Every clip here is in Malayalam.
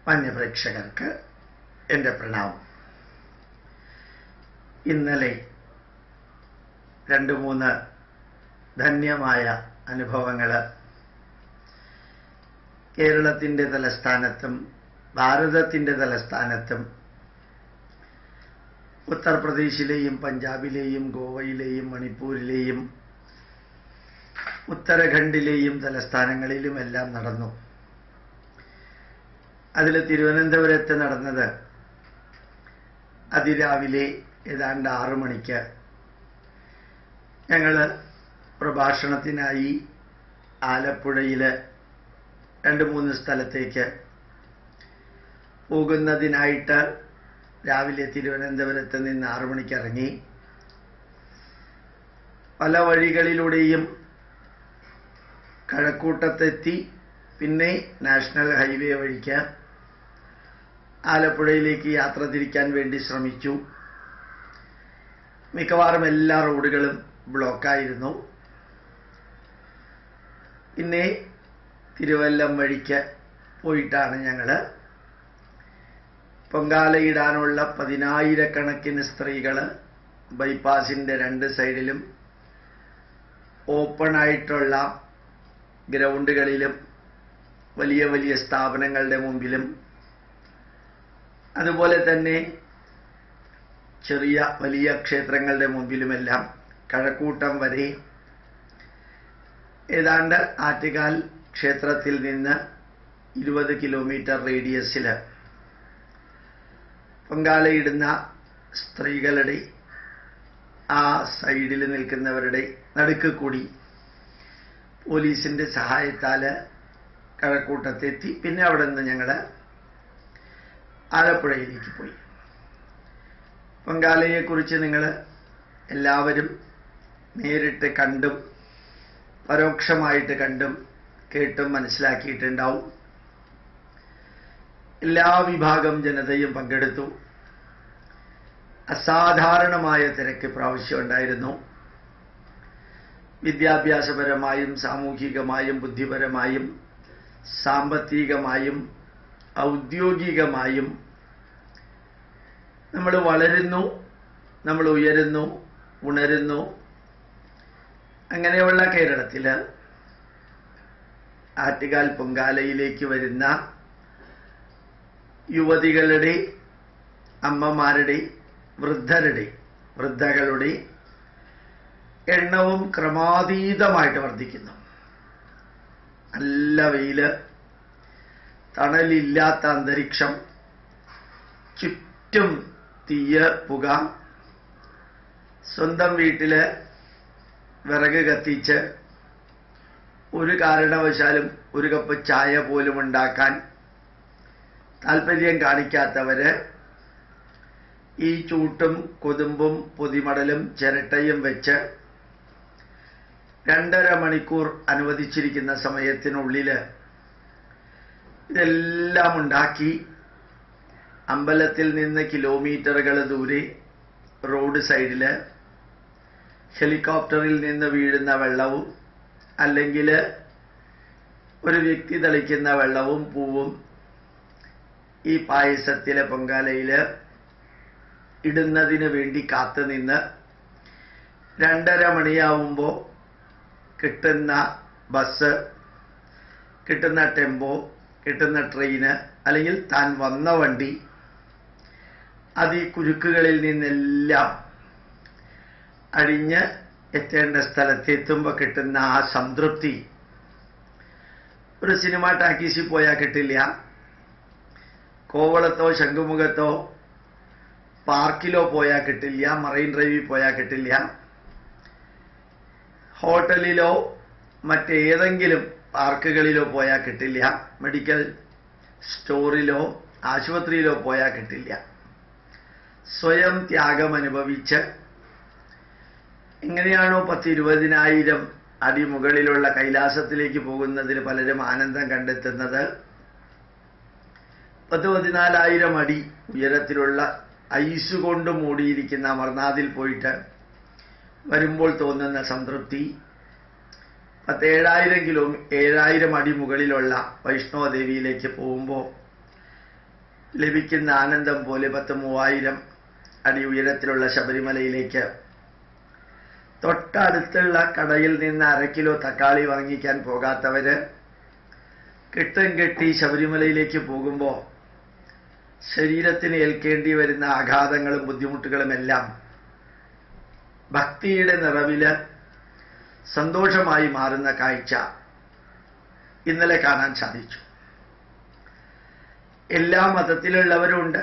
മാന്യപ്രേക്ഷകർക്ക് എൻ്റെ പ്രണാമം. ഇന്നലെ 2-3 ധന്യമായ അനുഭവങ്ങൾ കേരളത്തിൻ്റെ തലസ്ഥാനത്തും ഭാരതത്തിൻ്റെ തലസ്ഥാനത്തും ഉത്തർപ്രദേശിലെയും പഞ്ചാബിലെയും ഗോവയിലെയും മണിപ്പൂരിലെയും ഉത്തരാഖണ്ഡിലെയും തലസ്ഥാനങ്ങളിലുമെല്ലാം നടന്നു. അതിൽ തിരുവനന്തപുരത്ത് നടന്നത് അതിരാവിലെ ഏതാണ്ട് 6 മണിക്ക് ഞങ്ങൾ പ്രഭാഷണത്തിനായി ആലപ്പുഴയിൽ 2-3 സ്ഥലത്തേക്ക് പോകുന്നതിനായിട്ട് രാവിലെ തിരുവനന്തപുരത്ത് നിന്ന് 6 മണിക്ക് ഇറങ്ങി. പല വഴികളിലൂടെയും കഴക്കൂട്ടത്തെത്തി പിന്നെ നാഷണൽ ഹൈവേ വഴിക്ക് ആലപ്പുഴയിലേക്ക് യാത്ര തിരിക്കാൻ വേണ്ടി ശ്രമിച്ചു. മിക്കവാറും എല്ലാ റോഡുകളും ബ്ലോക്കായിരുന്നു. പിന്നെ തിരുവല്ലം വഴിക്ക് പോയിട്ടാണ് ഞങ്ങൾ പൊങ്കാലയിടാനുള്ള 10,000-കണക്കിന് സ്ത്രീകൾ ബൈപ്പാസിൻ്റെ 2 സൈഡിലും ഓപ്പണായിട്ടുള്ള ഗ്രൗണ്ടുകളിലും വലിയ വലിയ സ്ഥാപനങ്ങളുടെ മുമ്പിലും അതുപോലെ തന്നെ ചെറിയ വലിയ ക്ഷേത്രങ്ങളുടെ മുമ്പിലുമെല്ലാം കഴക്കൂട്ടം വരെ ഏതാണ്ട് ആറ്റുകാൽ ക്ഷേത്രത്തിൽ നിന്ന് 20 കിലോമീറ്റർ റേഡിയസിൽ പൊങ്കാലയിടുന്ന സ്ത്രീകളുടെ ആ സൈഡിൽ നിൽക്കുന്നവരുടെ നടുക്ക് കൂടി പോലീസിൻ്റെ സഹായത്താൽ കഴക്കൂട്ടത്തെത്തി. പിന്നെ അവിടെ നിന്ന് ഞങ്ങൾ ആലപ്പുഴയിലേക്ക് പോയി. പൊങ്കാലയെക്കുറിച്ച് നിങ്ങൾ എല്ലാവരും നേരിട്ട് കണ്ടും പരോക്ഷമായിട്ട് കണ്ടും കേട്ടും മനസ്സിലാക്കിയിട്ടുണ്ടാവും. എല്ലാ വിഭാഗം ജനതയും പങ്കെടുത്തു. അസാധാരണമായ തിരക്ക് പ്രാവശ്യം ഉണ്ടായിരുന്നു. വിദ്യാഭ്യാസപരമായും സാമൂഹികമായും ബുദ്ധിപരമായും സാമ്പത്തികമായും ഔദ്യോഗികമായും നമ്മൾ വളരുന്നു, നമ്മൾ ഉയരുന്നു, ഉണരുന്നു. അങ്ങനെയുള്ള കേരളത്തിൽ ആറ്റുകാൽ പൊങ്കാലയിലേക്ക് വരുന്ന യുവതികളുടെ, അമ്മമാരുടെ, വൃദ്ധകളുടെ എണ്ണവും ക്രമാതീതമായിട്ട് വർദ്ധിക്കുന്നു. നല്ല വെയില്, തണലില്ലാത്ത അന്തരീക്ഷം, ചുറ്റും തീയ്, പുക. സ്വന്തം വീട്ടില് വിറക് കത്തിച്ച് ഒരു കാരണവശാലും ഒരു കപ്പ് ചായ പോലും ഉണ്ടാക്കാൻ താല്പര്യം കാണിക്കാത്തവര് ഈ ചൂട്ടും കൊതുമ്പും പൊതിമടലും ചിരട്ടയും വെച്ച് 2.5 മണിക്കൂർ അനുവദിച്ചിരിക്കുന്ന സമയത്തിനുള്ളിൽ ഇതെല്ലാം ഉണ്ടാക്കി അമ്പലത്തിൽ നിന്ന് കിലോമീറ്ററുകൾ ദൂരെ റോഡ് സൈഡിൽ ഹെലികോപ്റ്ററിൽ നിന്ന് വീഴുന്ന വെള്ളവും അല്ലെങ്കിൽ ഒരു വ്യക്തി തളിക്കുന്ന വെള്ളവും പൂവും ഈ പായസത്തിലെ പൊങ്കാലയിൽ ഇടുന്നതിന് വേണ്ടി കാത്തുനിന്ന് 2:30 മണിയാവുമ്പോൾ കിട്ടുന്ന ബസ്, കിട്ടുന്ന ടെമ്പോ, കിട്ടുന്ന ട്രെയിന് അല്ലെങ്കിൽ താൻ വന്ന വണ്ടി, അത് ഈ കുരുക്കുകളിൽ നിന്നെല്ലാം അടിഞ്ഞ് എത്തേണ്ട സ്ഥലത്തെത്തുമ്പോൾ കിട്ടുന്ന ആ സംതൃപ്തി ഒരു സിനിമ ടാക്കീസിൽ പോയാൽ കിട്ടില്ല. കോവളത്തോ ശംഖുമുഖത്തോ പാർക്കിലോ പോയാൽ കിട്ടില്ല. മറൈൻ ഡ്രൈവിൽ പോയാൽ കിട്ടില്ല. ഹോട്ടലിലോ മറ്റേതെങ്കിലും പാർക്കുകളിലോ പോയാൽ കിട്ടില്ല. മെഡിക്കൽ സ്റ്റോറിലോ ആശുപത്രിയിലോ പോയാൽ കിട്ടില്ല. സ്വയം ത്യാഗം അനുഭവിച്ച് എങ്ങനെയാണോ 10,000-20,000 അടി മുകളിലുള്ള കൈലാസത്തിലേക്ക് പോകുന്നതിന് പലരും ആനന്ദം കണ്ടെത്തുന്നത്, 10,000-14,000 അടി ഉയരത്തിലുള്ള ഐസ് കൊണ്ട് മൂടിയിരിക്കുന്ന അമർനാഥിൽ പോയിട്ട് വരുമ്പോൾ തോന്നുന്ന സംതൃപ്തി, 7,000 അടി മുകളിലുള്ള വൈഷ്ണവദേവിയിലേക്ക് പോകുമ്പോൾ ലഭിക്കുന്ന ആനന്ദം പോലെ 10,000-3000 അടി ഉയരത്തിലുള്ള ശബരിമലയിലേക്ക് തൊട്ടടുത്തുള്ള കടയിൽ നിന്ന് 1/2 കിലോ തക്കാളി വാങ്ങിക്കാൻ പോകാത്തവര് കെട്ടും കെട്ടി ശബരിമലയിലേക്ക് പോകുമ്പോൾ ശരീരത്തിന് ഏൽക്കേണ്ടി വരുന്ന ആഘാതങ്ങളും ബുദ്ധിമുട്ടുകളുമെല്ലാം ഭക്തിയുടെ നിറവില് സന്തോഷമായി മാറുന്ന കാഴ്ച ഇന്നലെ കാണാൻ സാധിച്ചു. എല്ലാ മതത്തിലുള്ളവരുമുണ്ട്,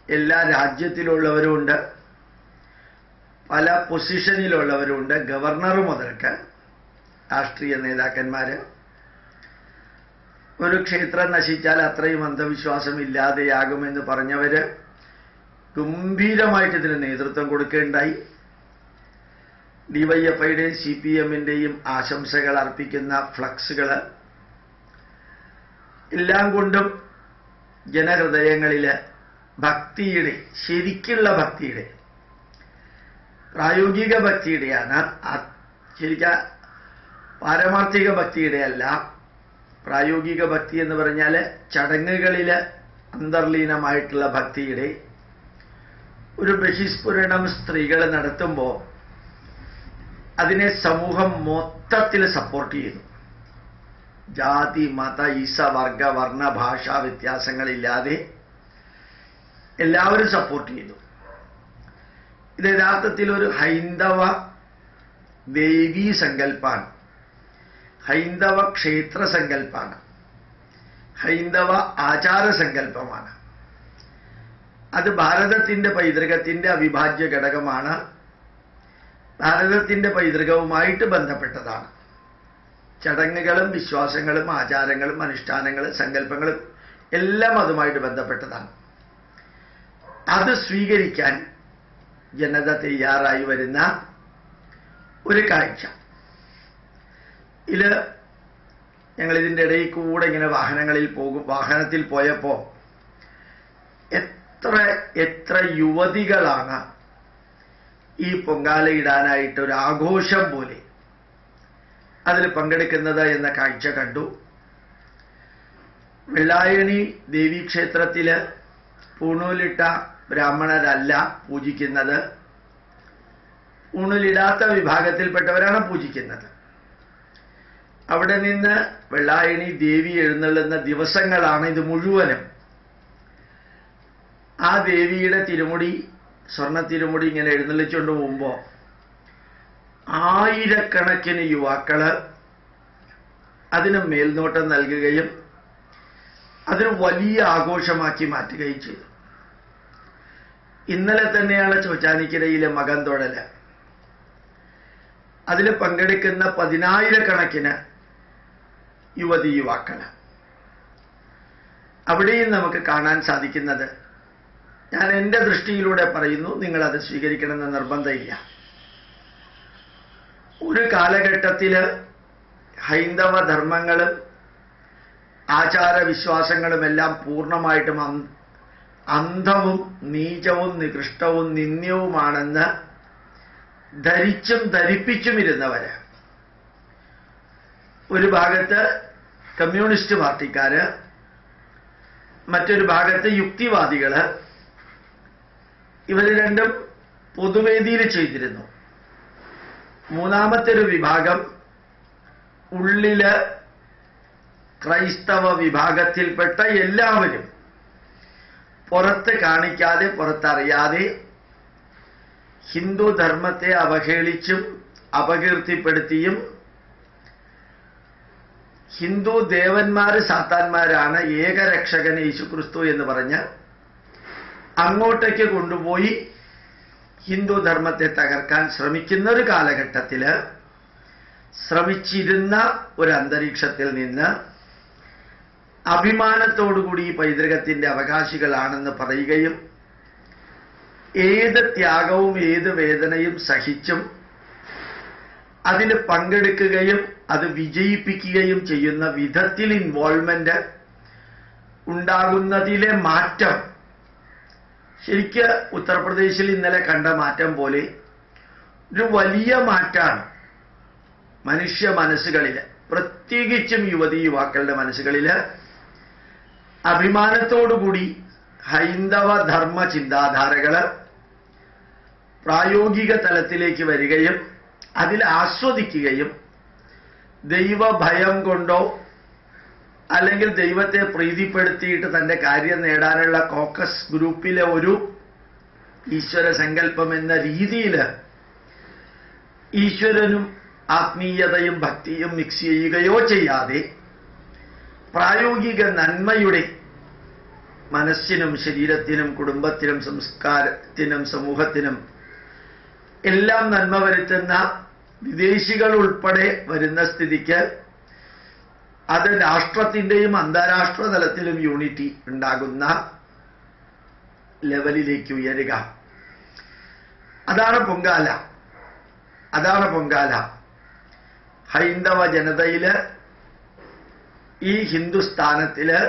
എല്ലാ രാജ്യത്തിലുള്ളവരുമുണ്ട്, പല പൊസിഷനിലുള്ളവരുമുണ്ട്. ഗവർണർ മുതൽക്ക് രാഷ്ട്രീയ നേതാക്കന്മാര്. ഒരു ക്ഷേത്രം നശിച്ചാൽ അത്രയും അന്ധവിശ്വാസം ഇല്ലാതെയാകുമെന്ന് പറഞ്ഞവര് ഗംഭീരമായിട്ട് ഇതിന് നേതൃത്വം കൊടുക്കുകയുണ്ടായി. ഡിവൈഎഫ്ഐയുടെയും CPM-ന്റെയും ആശംസകൾ അർപ്പിക്കുന്ന ഫ്ലക്സുകൾ എല്ലാം കൊണ്ടും ജനഹൃദയങ്ങളില് ഭക്തിയുടെ, ശരിക്കുള്ള ഭക്തിയുടെ, പ്രായോഗിക ഭക്തിയുടെയാണ്, ശരിക്കും പാരമാർത്ഥിക ഭക്തിയുടെ അല്ല. പ്രായോഗിക ഭക്തി എന്ന് പറഞ്ഞാൽ ചടങ്ങുകളിൽ അന്തർലീനമായിട്ടുള്ള ഭക്തിയുടെ ഒരു ബഹിസ്ഫുരണം സ്ത്രീകൾ നടത്തുമ്പോൾ അതിനെ സമൂഹം മൊത്തത്തിൽ സപ്പോർട്ട് ചെയ്യുന്നു. ജാതി, മത, ഈസ, വർഗ, വർണ്ണ, ഭാഷാ വ്യത്യാസങ്ങളില്ലാതെ എല്ലാവരും സപ്പോർട്ട് ചെയ്യുന്നു. ഇത് യഥാർത്ഥത്തിൽ ഒരു ഹൈന്ദവ ദേവീ സങ്കല്പാണ്, ഹൈന്ദവ ക്ഷേത്ര സങ്കല്പാണ്, ഹൈന്ദവ ആചാര സങ്കല്പമാണ്. അത് ഭാരതത്തിന്റെ പൈതൃകത്തിന്റെ അവിഭാജ്യ ഘടകമാണ്, ഭാരതത്തിന്റെ പൈതൃകവുമായിട്ട് ബന്ധപ്പെട്ടതാണ്. ചടങ്ങുകളും വിശ്വാസങ്ങളും ആചാരങ്ങളും അനുഷ്ഠാനങ്ങളും സങ്കല്പങ്ങളും എല്ലാം അതുമായിട്ട് ബന്ധപ്പെട്ടതാണ്. അത് സ്വീകരിക്കാൻ ജനത തയ്യാറായി വരുന്ന ഒരു കാഴ്ച. ഇത് ഞങ്ങളിതിൻ്റെ ഇടയിൽ കൂടെ ഇങ്ങനെ വാഹനത്തിൽ പോയപ്പോൾ എത്ര യുവതികളാണ് ഈ പൊങ്കാലയിടാനായിട്ട് ഒരു ആഘോഷം പോലെ അതിൽ പങ്കെടുക്കുന്നത് എന്ന കാഴ്ച കണ്ടു. വെള്ളായണി ദേവീക്ഷേത്രത്തില് പൂണൂലിട്ട ബ്രാഹ്മണരല്ല പൂജിക്കുന്നത്, പൂണൂലിടാത്ത വിഭാഗത്തിൽപ്പെട്ടവരാണ് പൂജിക്കുന്നത്. അവിടെ നിന്ന് വെള്ളായണി ദേവി എഴുന്നള്ളുന്ന ദിവസങ്ങളാണ് ഇത് മുഴുവനും. ആ ദേവിയുടെ തിരുമുടി, സ്വർണ്ണ തിരുമുടി ഇങ്ങനെ എഴുന്നള്ളിച്ചുകൊണ്ട് പോകുമ്പോൾ ആയിരക്കണക്കിന് യുവാക്കള് അതിന് മേൽനോട്ടം നൽകുകയും അതൊരു വലിയ ആഘോഷമാക്കി മാറ്റുകയും ചെയ്തു. ഇന്നലെ തന്നെയാണ് ചോറ്റാനിക്കരയിലെ മകൻ തൊഴല്. അതിൽ പങ്കെടുക്കുന്ന 10,000-കണക്കിന് യുവതി യുവാക്കള്. അവിടെയും നമുക്ക് കാണാൻ സാധിക്കുന്നത്, ഞാൻ എൻ്റെ ദൃഷ്ടിയിലൂടെ പറയുന്നു, നിങ്ങളത് സ്വീകരിക്കണമെന്ന് നിർബന്ധമില്ല. ഒരു കാലഘട്ടത്തില് ഹൈന്ദവ ധർമ്മങ്ങളും ആചാരവിശ്വാസങ്ങളുമെല്ലാം പൂർണ്ണമായിട്ടും അന്ധവും നീചവും നികൃഷ്ടവും നിന്ദ്യവുമാണെന്ന് ധരിച്ചും ധരിപ്പിച്ചും ഇരുന്നവര്, ഒരു ഭാഗത്ത് കമ്മ്യൂണിസ്റ്റ് പാർട്ടിക്കാര്, മറ്റൊരു ഭാഗത്ത് യുക്തിവാദികള്, ഇവർ രണ്ടും പൊതുവേദിയിൽ ചെയ്തിരുന്നു. മൂന്നാമത്തെ ഒരു വിഭാഗം ഉള്ളില് ക്രൈസ്തവ വിഭാഗത്തിൽപ്പെട്ട എല്ലാവരും പുറത്ത് കാണിക്കാതെ, പുറത്തറിയാതെ ഹിന്ദു ധർമ്മത്തെ അവഹേളിച്ചും അപകീർത്തിപ്പെടുത്തിയും ഹിന്ദു ദേവന്മാര് സാത്താന്മാരാണ്, ഏകരക്ഷകൻ യേശുക്രിസ്തു എന്ന് പറഞ്ഞ് അങ്ങോട്ടേക്ക് കൊണ്ടുപോയി ഹിന്ദു ധർമ്മത്തെ തകർക്കാൻ ശ്രമിക്കുന്ന ഒരു കാലഘട്ടത്തില് ശ്രമിച്ചിരുന്ന ഒരു അന്തരീക്ഷത്തിൽ നിന്ന് അഭിമാനത്തോടുകൂടി ഈ പൈതൃകത്തിന്റെ അവകാശികളാണെന്ന് പറയുകയും ഏത് ത്യാഗവും ഏത് വേദനയും സഹിച്ചും അതിൽ പങ്കെടുക്കുകയും അത് വിജയിപ്പിക്കുകയും ചെയ്യുന്ന വിധത്തിൽ ഇൻവോൾവ്മെന്റ് ഉണ്ടാകുന്നതിലെ മാറ്റം ശരിക്ക് ഉത്തർപ്രദേശിൽ ഇന്നലെ കണ്ട മാറ്റം പോലെ ഒരു വലിയ മാറ്റാണ് മനുഷ്യ മനസ്സുകളിൽ, പ്രത്യേകിച്ചും യുവതി യുവാക്കളുടെ മനസ്സുകളിൽ. അഭിമാനത്തോടുകൂടി ഹൈന്ദവ ധർമ്മ ചിന്താധാരകള് പ്രായോഗിക തലത്തിലേക്ക് വരികയും അതിൽ ആസ്വദിക്കുകയും ദൈവഭയം കൊണ്ടോ അല്ലെങ്കിൽ ദൈവത്തെ പ്രീതിപ്പെടുത്തിയിട്ട് തന്റെ കാര്യം നേടാനുള്ള കോക്കസ് ഗ്രൂപ്പിലെ ഒരു ഈശ്വര സങ്കല്പം എന്ന രീതിയിൽ ഈശ്വരനും ആത്മീയതയും ഭക്തിയും മിക്സ് ചെയ്യുകയോ ചെയ്യാതെ പ്രായോഗിക നന്മയുടെ മനസ്സിനും ശരീരത്തിനും കുടുംബത്തിനും സംസ്കാരത്തിനും സമൂഹത്തിനും എല്ലാം നന്മ വരുത്തുന്ന വിദേശികൾ ഉൾപ്പെടെ വരുന്ന സ്ഥിതിക്ക് അത് രാഷ്ട്രത്തിന്റെയും അന്താരാഷ്ട്ര തലത്തിലും യൂണിറ്റി ഉണ്ടാകുന്ന ലെവലിലേക്ക് ഉയരുക. അതാണ് പൊങ്കാല. ഹൈന്ദവ ജനതയില്, ഈ ഹിന്ദുസ്ഥാനത്തില്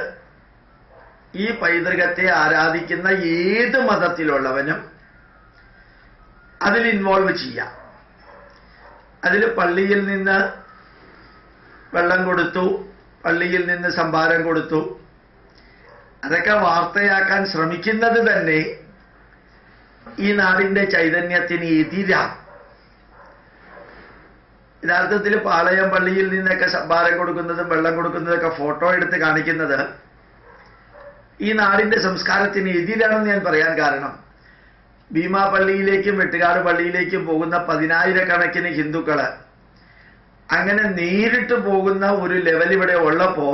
ഈ പൈതൃകത്തെ ആരാധിക്കുന്ന ഏത് മതത്തിലുള്ളവനും അതിൽ ഇൻവോൾവ് ചെയ്യാം. അതിൽ പള്ളിയിൽ നിന്ന് വെള്ളം കൊടുത്തു, പള്ളിയിൽ നിന്ന് സംഭാരം കൊടുത്തു, അതൊക്കെ വാർത്തയാക്കാൻ ശ്രമിക്കുന്നത് തന്നെ ഈ നാടിന്റെ ചൈതന്യത്തിന് എതിരാണ്. യഥാർത്ഥത്തിൽ പാളയം പള്ളിയിൽ നിന്നൊക്കെ സംഭാരം കൊടുക്കുന്നതും വെള്ളം കൊടുക്കുന്നതൊക്കെ ഫോട്ടോ എടുത്ത് കാണിക്കുന്നത് ഈ നാടിന്റെ സംസ്കാരത്തിന് എതിരാണെന്ന് ഞാൻ പറയാൻ കാരണം, ഭീമാ പള്ളിയിലേക്കും വെട്ടുകാട് പള്ളിയിലേക്കും പോകുന്ന 10,000-കണക്കിന് ഹിന്ദുക്കള് അങ്ങനെ നേരിട്ട് പോകുന്ന ഒരു ലെവൽ ഇവിടെ ഉള്ളപ്പോ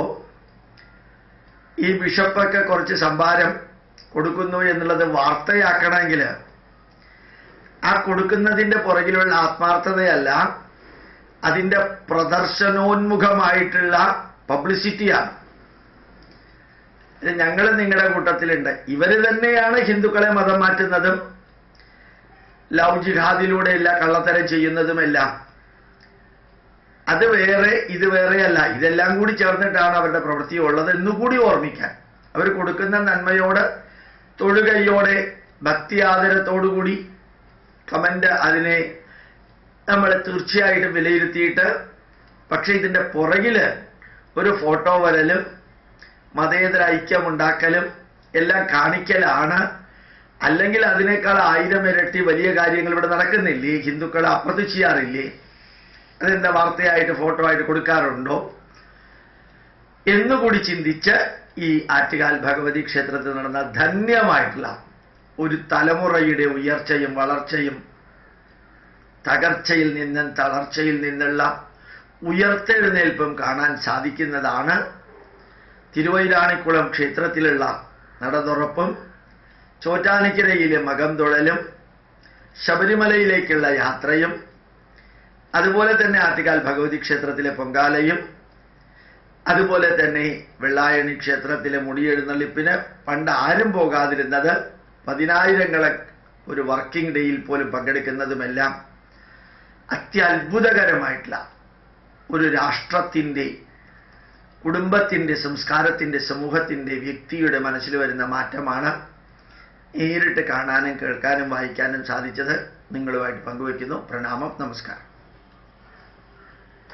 ഈ ബിഷപ്പൊക്കെ കുറച്ച് സംഭാരം കൊടുക്കുന്നു എന്നുള്ളത് വാർത്തയാക്കണമെങ്കിൽ ആ കൊടുക്കുന്നതിന്റെ പുറകിലുള്ള ആത്മാർത്ഥതയല്ല, അതിന്റെ പ്രദർശനോന്മുഖമായിട്ടുള്ള പബ്ലിസിറ്റിയാണ്. ഞങ്ങൾ നിങ്ങളുടെ കൂട്ടത്തിലുണ്ട്. ഇവര് തന്നെയാണ് ഹിന്ദുക്കളെ മതം മാറ്റുന്നതും ലവ് ജിഹാദിലൂടെയല്ല കള്ളത്തരം ചെയ്യുന്നതുമെല്ലാം. അത് വേറെ ഇത് വേറെയല്ല, ഇതെല്ലാം കൂടി ചേർന്നിട്ടാണ് അവരുടെ പ്രവൃത്തി ഉള്ളത് എന്നുകൂടി ഓർമ്മിക്കാൻ. അവർ കൊടുക്കുന്ന നന്മയോട് തൊഴുകയോടെ ഭക്തി ആദരത്തോടുകൂടി കമന്റ് അതിനെ നമ്മൾ തീർച്ചയായിട്ടും വിലയിരുത്തിയിട്ട്, പക്ഷെ ഇതിന്റെ പുറകില് ഒരു ഫോട്ടോ വരലും മതേതര ഐക്യമുണ്ടാക്കലും എല്ലാം കാണിക്കലാണ്. അല്ലെങ്കിൽ അതിനേക്കാൾ 1000 ഇരട്ടി വലിയ കാര്യങ്ങൾ ഇവിടെ നടക്കുന്നില്ലേ? ഹിന്ദുക്കളെ അപ്പുറത്ത് ചെയ്യാറില്ലേ? അതെന്താ വാർത്തയായിട്ട് ഫോട്ടോ ആയിട്ട് കൊടുക്കാറുണ്ടോ എന്നുകൂടി ചിന്തിച്ച് ഈ ആറ്റുകാൽ ഭഗവതി ക്ഷേത്രത്തിൽ നടന്ന ധന്യമായിട്ടുള്ള ഒരു തലമുറയുടെ ഉയർച്ചയും വളർച്ചയും തകർച്ചയിൽ നിന്നും തളർച്ചയിൽ നിന്നുള്ള ഉയർത്തെഴുന്നേൽപ്പും കാണാൻ സാധിക്കുന്നതാണ് തിരുവൈരാണിക്കുളം ക്ഷേത്രത്തിലുള്ള നടതുറപ്പും ചോറ്റാനിക്കരയിലെ മകം തൊഴലും ശബരിമലയിലേക്കുള്ള യാത്രയും അതുപോലെ തന്നെ ആറ്റുകാൽ ഭഗവതി ക്ഷേത്രത്തിലെ പൊങ്കാലയും അതുപോലെ തന്നെ വെള്ളായണി ക്ഷേത്രത്തിലെ മുടിയെഴുന്നള്ളിപ്പിന് പണ്ട് ആരും പോകാതിരുന്നത് 10,000-ങ്ങളെ ഒരു വർക്കിംഗ് ഡേയിൽ പോലും പങ്കെടുക്കുന്നതുമെല്ലാം അത്യത്ഭുതകരമായിട്ടുള്ള ഒരു രാഷ്ട്രത്തിൻ്റെ, കുടുംബത്തിൻ്റെ, സംസ്കാരത്തിൻ്റെ, സമൂഹത്തിൻ്റെ, വ്യക്തിയുടെ മനസ്സിൽ വരുന്ന മാറ്റമാണ്. നേരിട്ട് കാണാനും കേൾക്കാനും വായിക്കാനും സാധിച്ചത് നിങ്ങളുമായിട്ട് പങ്കുവയ്ക്കുന്നു. പ്രണാമം, നമസ്കാരം.